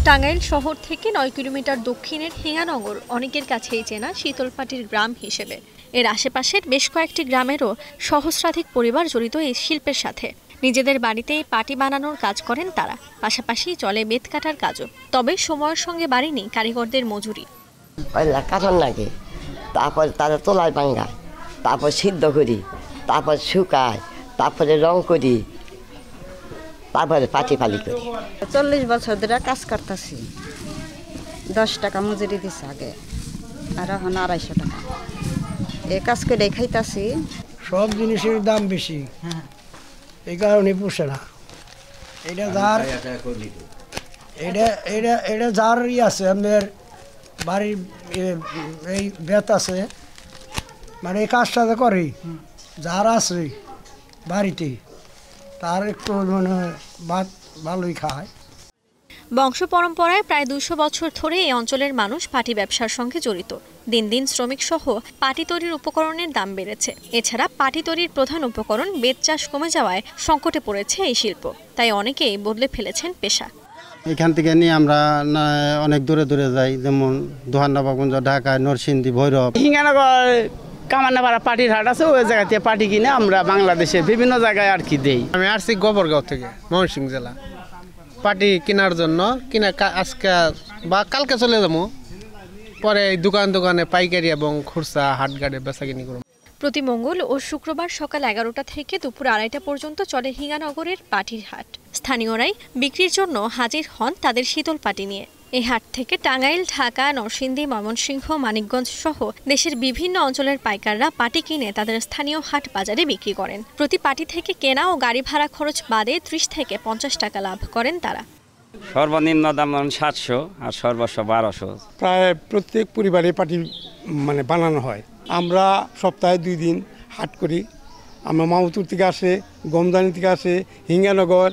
টাঙ্গাইল শহর থেকে ৯ কিলোমিটার দক্ষিণের হিঙানগর অনেকের কাছেই চেনা শীতলপাটির গ্রাম হিসেবে। এর আশেপাশের বেশ কয়েকটি গ্রামেরও সহস্রাধিক পরিবার জড়িত এই শিল্পের সাথে। নিজেদের বাড়িতেই পাটি বানানোর কাজ করেন তারা, পাশাপাশি চলে বেত কাটার কাজও। তবে সময়ের সঙ্গে বাড়েনি কারিগরদের মজুরি। কাঠন লাগে, তারপর তারা তোলায় ভাঙ্গায়, তারপর সিদ্ধ করি, তারপর শুকায়, তারপরে রং করি, তারপরে পাটি ফালি করি। 40 বছর ধরে কাজ করতেছি। 10 টাকা মজুরি দিছে আগে, আর এখন 250 টাকা। এই কাজ করে খাইতাছি। সব জিনিসের দাম বেশি, এই কারণে পুষে না। এটা যার এটা যার আছে, আমাদের বাড়ির এই বেত আছে, মানে এই কাজটা করি যার আছে বাড়িতে, তার একটু মানে ভাত ভালোই খায়। বংশ পরম্পরায় প্রায় 200 বছর ধরে এই অঞ্চলের মানুষ পাটি ব্যবসার সঙ্গে জড়িত। দিন দিন শ্রমিক সহ পাটি তৈরির উপকরণের দাম বেড়েছে। এছাড়া পাটি তৈরির প্রধান উপকরণ বেত চাষ কমে যাওয়ায় সংকটে পড়েছে এই শিল্প। তাই অনেকেই বদলে ফেলেছেন পেশা। এখান থেকে নিয়ে আমরা অনেক দূরে দূরে যাই, যেমন দোহান্নাবাগঞ্জ, ঢাকা, নরসিংদী, ভৈরব। হিঙ্গানগর কামান্নাপাড়া পাটির হাট আছে, ওই জায়গা থেকে পাটি কিনে আমরা বাংলাদেশের বিভিন্ন জায়গায় আর কি দেই। আমি আসছি গোবরগাঁও থেকে, ময়মনসিংহ জেলা, পাটি কেনার জন্য। আজকে বা কালকে চলে যাবো, পরে দোকানে পাইকারি এবং খুচরা হাটঘাটে বেচাকিনি করব। প্রতি মঙ্গল ও শুক্রবার সকাল 11টা থেকে দুপুর 2:30 পর্যন্ত চলে হিঙ্গানগরের পাটির হাট। স্থানীয়রাই বিক্রির জন্য হাজির হন তাদের শীতল পাটি নিয়ে। এই হাট থেকে টাঙ্গাইল, ঢাকা, নরসিংদী, ময়মনসিংহ, মানিকগঞ্জ সহ দেশের বিভিন্ন অঞ্চলের পাইকাররা পাটি কিনে তাদের স্থানীয় হাট বাজারে বিক্রি করেন। প্রতি পাটি থেকে কেনা ও গাড়ি ভাড়া খরচ বাদে 30 থেকে 50 টাকা লাভ করেন তারা। সর্বনিম্ন দাম 700 আর সর্বোচ্চ 1200। প্রায় প্রত্যেক পরিবারে পাটি মানে বানানো হয়। আমরা সপ্তাহে 2 দিন হাট করি। আমরা মাহমুদপুর থেকে আসে, গমদানি থেকে আসে, হিঙ্গানগর,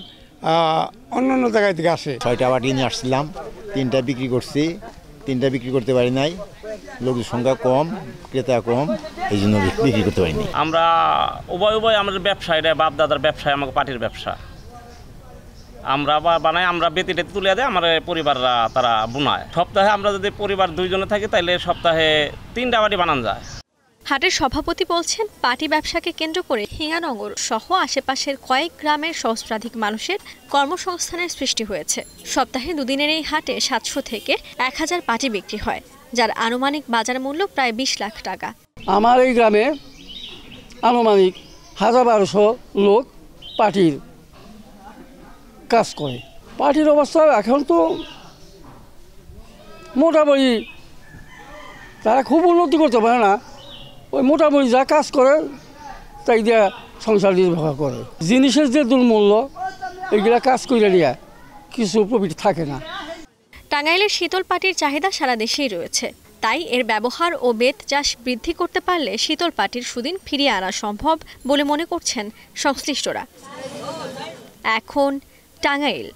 অন্যান্য জায়গায় থেকে আসে। 6টা পাটি নিয়ে আসছিলাম, 3টা বিক্রি করছি, 3টা বিক্রি করতে পারি নাই। লোকের সংখ্যা কম, ক্রেতা কম, এই জন্য বিক্রি করতে পারিনি। আমরা উভয় আমাদের ব্যবসা, এটা বাপ দাদার ব্যবসায়, আমাকে পাটির ব্যবসা। আমরা বানাই, আমরা বেতিটা তুলে দেয়, আমার পরিবাররা তারা বুনায়। সপ্তাহে আমরা যদি পরিবার 2 জনে থাকি, তাইলে সপ্তাহে 3টা পাটি বানানো যায়। হাটের সভাপতি বলছেন, পাটি ব্যবসাকে কেন্দ্র করে হিঙ্গানগর সহ আশেপাশের কয়েক গ্রামের সহস্রাধিক মানুষের কর্মসংস্থানের সৃষ্টি হয়েছে। সপ্তাহে 2 দিনের এই হাটে 700 থেকে 1000 পাটি বিক্রি হয়, যার আনুমানিক বাজার মূল্য প্রায় 20 লাখ টাকা। আমার এই গ্রামে আনুমানিক 1000-1200 লোক পাটির কাজ করে। পাটির অবস্থা এখন তো মোটামুটি, তারা খুব উন্নতি করতে পারে না, ওই মোটামুটি যা কাজ করে তাই দিয়ে সংসার নির্বাহ করে। জিনিসের যে দুর্মূল্য, এগুলা কাজ করে নিয়ে কিছু প্রফিট থাকে না। টাঙ্গাইলের শীতল পাটির চাহিদা সারা দেশেই রয়েছে, তাই এর ব্যবহার ও বেত চাষ বৃদ্ধি করতে পারলে শীতল পাটির সুদিন ফিরিয়ে আনা সম্ভব বলে মনে করছেন সংশ্লিষ্টরা। এখন টাঙ্গাইল।